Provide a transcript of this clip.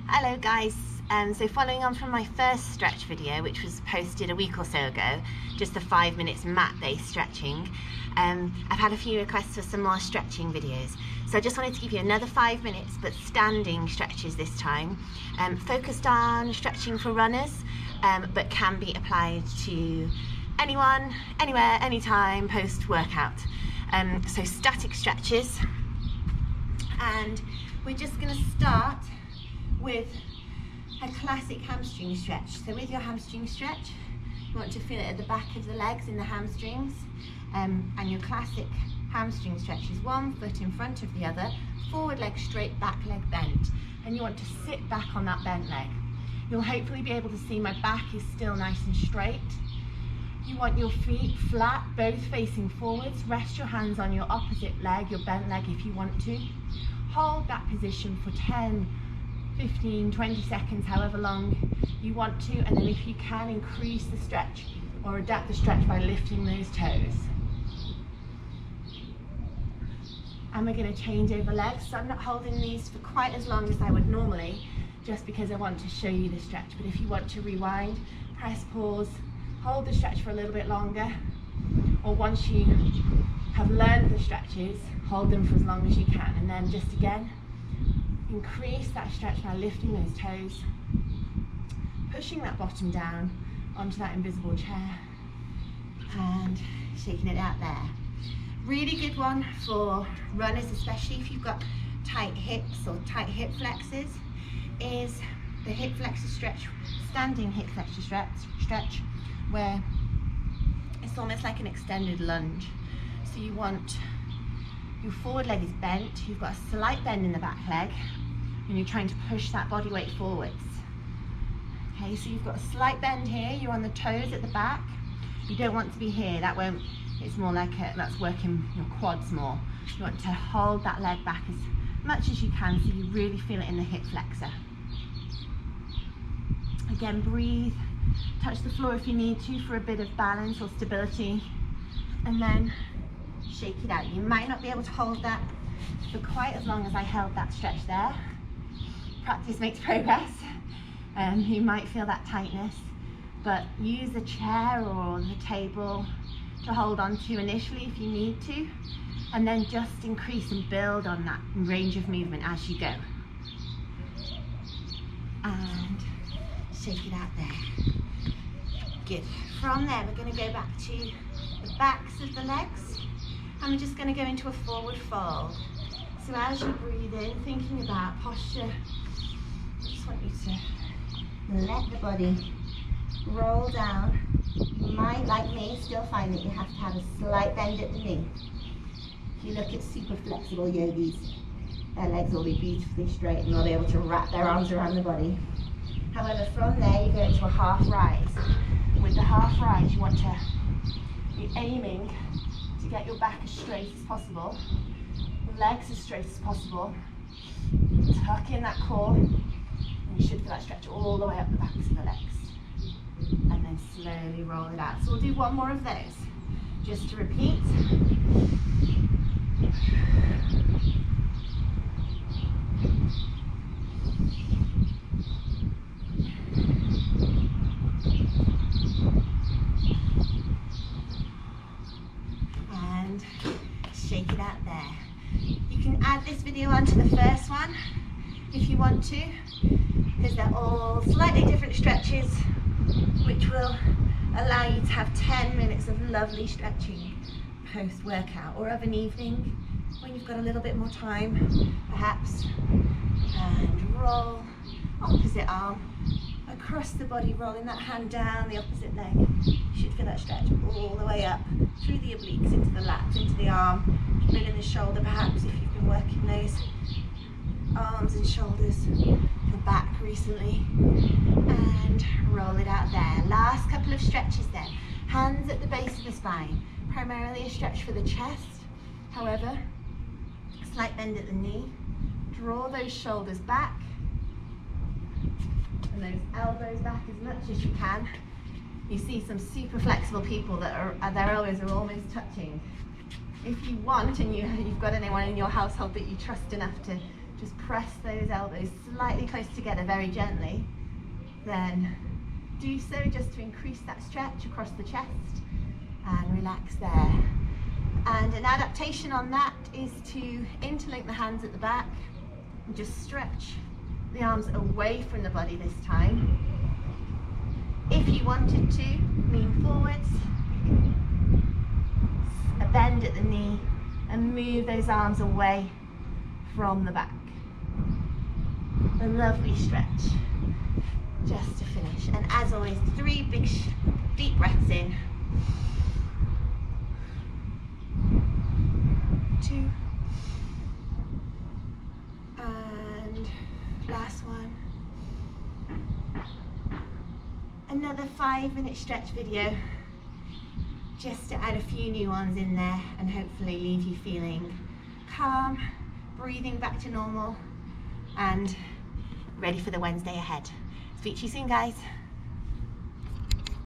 Hello guys, so following on from my first stretch video, which was posted a week or so ago, just the 5 minutes mat-based stretching, I've had a few requests for some more stretching videos. So I just wanted to give you another 5 minutes, but standing stretches this time, focused on stretching for runners, but can be applied to anyone, anywhere, anytime, post-workout. So static stretches, and we're just going to start with a classic hamstring stretch. So with your hamstring stretch, you want to feel it at the back of the legs in the hamstrings, and your classic hamstring stretch is one foot in front of the other, forward leg straight, back leg bent, and you want to sit back on that bent leg. You'll hopefully be able to see my back is still nice and straight. You want your feet flat, both facing forwards. Rest your hands on your opposite leg, your bent leg if you want to. Hold that position for 10, 15, 20 seconds, however long you want to, and then if you can, increase the stretch or adapt the stretch by lifting those toes. And we're going to change over legs, so I'm not holding these for quite as long as I would normally, just because I want to show you the stretch. But if you want to rewind, press pause, hold the stretch for a little bit longer, or once you have learned the stretches, hold them for as long as you can, and then just again increase that stretch by lifting those toes, pushing that bottom down onto that invisible chair and shaking it out there. Really good one for runners, especially if you've got tight hips or tight hip flexors, is the hip flexor stretch, standing hip flexor stretch, where it's almost like an extended lunge. So you want your forward leg is bent, you've got a slight bend in the back leg, and you're trying to push that body weight forwards. Okay, so you've got a slight bend here, you're on the toes at the back. You don't want to be here, that won't, it's more like that's working your quads more. You want to hold that leg back as much as you can so you really feel it in the hip flexor. Again, breathe, touch the floor if you need to for a bit of balance or stability, and then shake it out. You might not be able to hold that for quite as long as I held that stretch there. Practice makes progress. You might feel that tightness, but use a chair or the table to hold on to initially if you need to, and then just increase and build on that range of movement as you go. And shake it out there. Good. From there, we're going to go back to the backs of the legs, and we're just going to go into a forward fold. So as you breathe in, thinking about posture, I just want you to let the body roll down. You might, like me, still find that you have to have a slight bend at the knee. If you look at super flexible yogis, their legs will be beautifully straight and they'll be able to wrap their arms around the body. However, from there you go into a half rise. With the half rise, you want to be aiming to get your back as straight as possible, legs as straight as possible. Tuck in that core, and you should feel that stretch all the way up the backs of the legs. And then slowly roll it out. So we'll do one more of those, just to repeat. And shake it out there. You can add this video onto the first one if you want to, because they're all slightly different stretches, which will allow you to have 10 minutes of lovely stretching post-workout, or of an evening when you've got a little bit more time, perhaps. And roll, opposite arm, across the body, rolling that hand down the opposite leg. You should feel that stretch all the way up, through the obliques, into the lats, into the arm, a bit in the shoulder perhaps if you've been working those arms and shoulders, your back recently, and roll it out there. Last couple of stretches then. Hands at the base of the spine, primarily a stretch for the chest, however, slight bend at the knee. Draw those shoulders back and those elbows back as much as you can. You see some super flexible people that their elbows are almost touching. If you want, and you've got anyone in your household that you trust enough to Just press those elbows slightly close together, very gently. Then do so just to increase that stretch across the chest and relax there. And an adaptation on that is to interlink the hands at the back and just stretch the arms away from the body this time. If you wanted to, lean forwards, a bend at the knee, and move those arms away from the back. A lovely stretch, just to finish. And as always, 3 big deep breaths in. 2. And last one. Another 5-minute stretch video, just to add a few new ones in there and hopefully leave you feeling calm, breathing back to normal, and ready for the Wednesday ahead. Speak to you soon, guys.